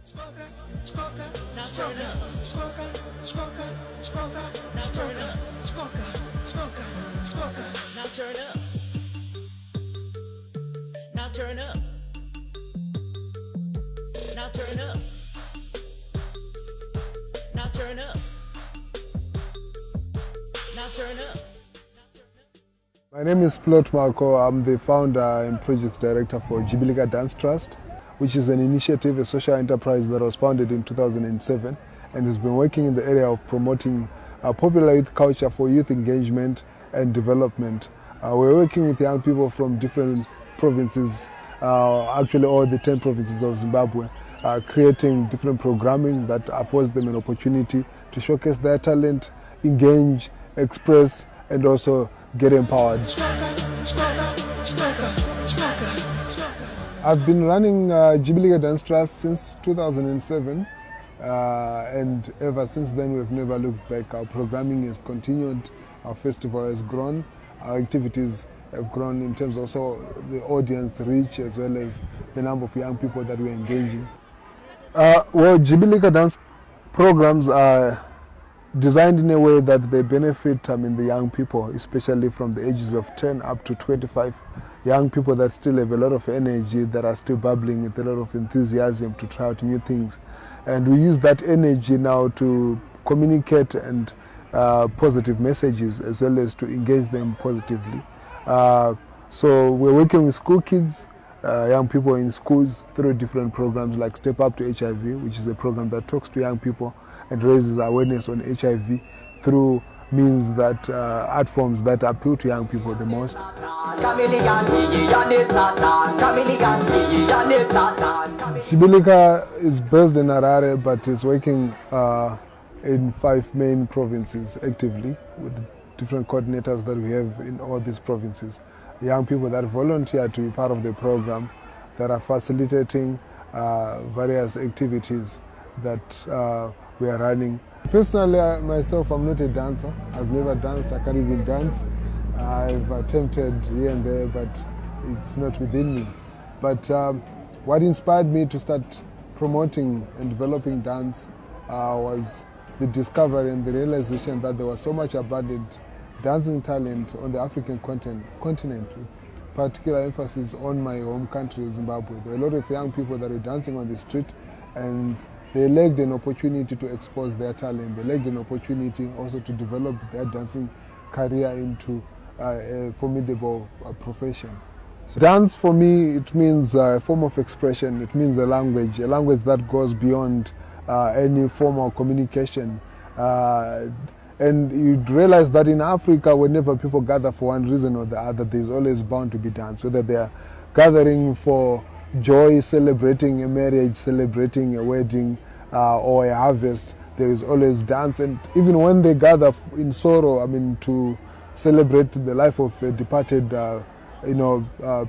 My name is Plot Marco. I'm the founder and project director for Jibilika Dance Trust, which is an initiative, a social enterprise that was founded in 2007 and has been working in the area of promoting popular youth culture for youth engagement and development. We're working with young people from different provinces, actually all the 10 provinces of Zimbabwe, creating different programming that affords them an opportunity to showcase their talent, engage, express, and also get empowered. I've been running Jibilika Dance Trust since 2007, and ever since then we've never looked back. Our programming has continued, our festival has grown, our activities have grown in terms of also the audience reach as well as the number of young people that we're engaging. Well, Jibilika dance programs are designed in a way that they benefit the young people, especially from the ages of 10 up to 25. Young people that still have a lot of energy, that are still bubbling with a lot of enthusiasm to try out new things. And we use that energy now to communicate and positive messages as well as to engage them positively. So we're working with school kids, young people in schools through different programs like Step Up to HIV, which is a program that talks to young people and raises awareness on HIV through means that art forms that appeal to young people the most. Jibilika is based in Harare, but is working in 5 main provinces actively with different coordinators that we have in all these provinces. Young people that volunteer to be part of the program, that are facilitating various activities that we are running. Personally, myself, I'm not a dancer. I've never danced. I can't even dance. I've attempted here and there, but it's not within me. But what inspired me to start promoting and developing dance was the discovery and the realization that there was so much abundant dancing talent on the African continent, with particular emphasis on my home country, Zimbabwe. There were a lot of young people that were dancing on the street, and they lacked an opportunity to expose their talent. They lacked an opportunity also to develop their dancing career into a formidable profession. So dance for me, it means a form of expression. It means a language that goes beyond any formal communication. And you'd realize that in Africa, whenever people gather for one reason or the other, there's always bound to be dance, whether they're gathering for joy, celebrating a marriage, celebrating a wedding, or a harvest, there is always dance. And even when they gather in sorrow, to celebrate the life of a departed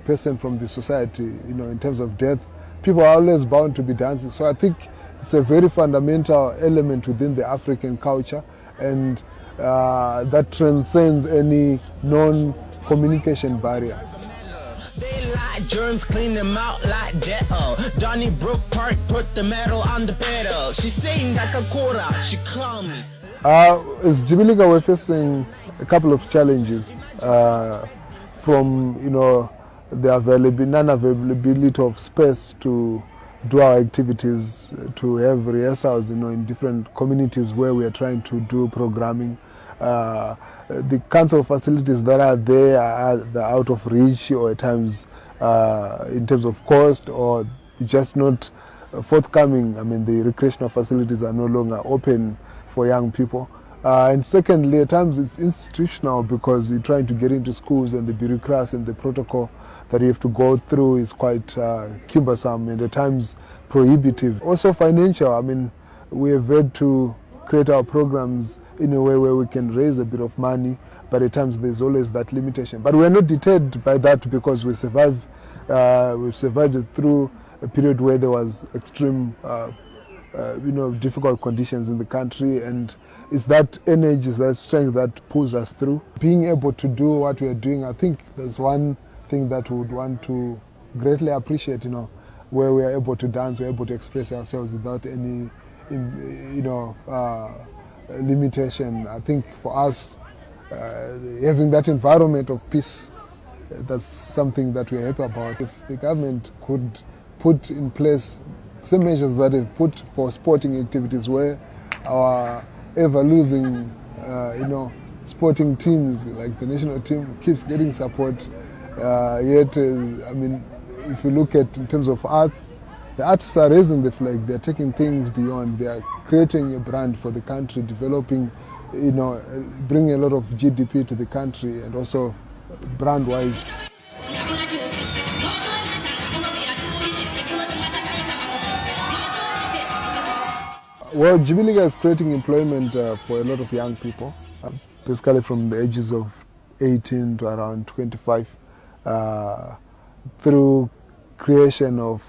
person from the society, in terms of death, people are always bound to be dancing. So I think it's a very fundamental element within the African culture, and that transcends any non-communication barrier. They like germs, clean them out like that. Donnybrook Park, put the metal on the pedal. She staying like a quarter, she call me. As Jibilika, we're facing a couple of challenges from the non-availability of space to do our activities, to have rehearsals in different communities where we are trying to do programming. The kinds of facilities that are there are out of reach, or at times in terms of cost, or just not forthcoming. The recreational facilities are no longer open for young people. And secondly, at times it's institutional, because you're trying to get into schools and the bureaucracy and the protocol that you have to go through is quite cumbersome and at times prohibitive. Also financial. We have had to create our programs in a way where we can raise a bit of money, but at times there's always that limitation. But we're not deterred by that, because we survived through a period where there was extreme difficult conditions in the country, and it's that energy, it's that strength that pulls us through. Being able to do what we are doing, I think there's one thing that we would want to greatly appreciate, where we are able to dance, we're able to express ourselves without any, limitation. I think for us, having that environment of peace, that's something that we're happy about. If the government could put in place some measures that they've put for sporting activities, where our ever-losing, sporting teams, like the national team, keeps getting support. If you look at in terms of arts, the artists are raising the flag. They're taking things beyond. They are creating a brand for the country, developing, bringing a lot of GDP to the country, and also brand-wise. Well, Jibilika is creating employment for a lot of young people, basically from the ages of 18 to around 25, through creation of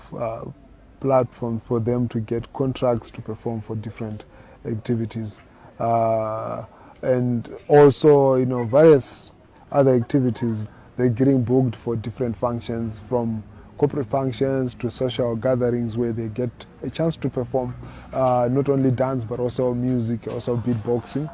platforms for them to get contracts to perform for different activities, and also various other activities. They're getting booked for different functions, from corporate functions to social gatherings, where they get a chance to perform not only dance but also music, also beatboxing.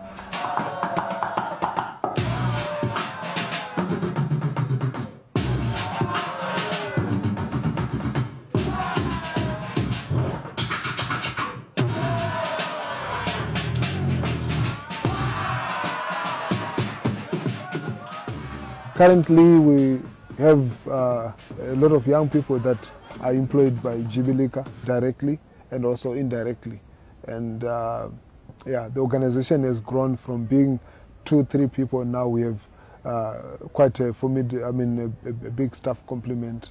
Currently, we have a lot of young people that are employed by Jibilika directly and also indirectly. And the organization has grown from being 2-3 people. Now we have quite a big staff complement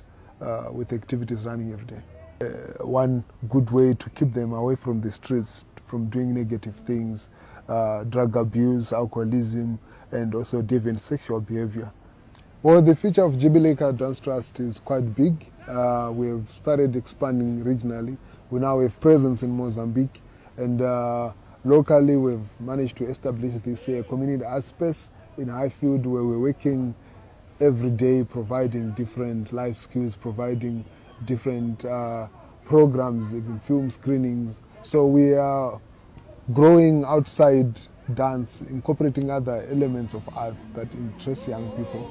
with activities running every day. One good way to keep them away from the streets, from doing negative things, drug abuse, alcoholism, and also deviant sexual behavior. Well, the future of Jibilika Dance Trust is quite big. We have started expanding regionally. We now have presence in Mozambique, and locally we've managed to establish this community art space in Highfield, where we're working every day, providing different life skills, providing different programs, even film screenings. So we are growing outside dance, incorporating other elements of art that interest young people.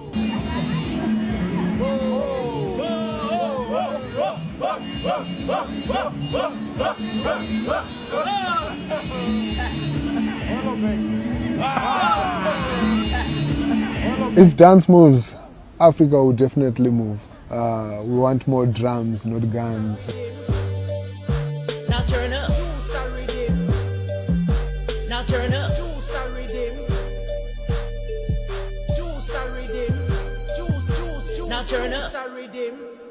If dance moves, Africa will definitely move. We want more drums, not guns. Now turn up. Now turn up. Now turn up.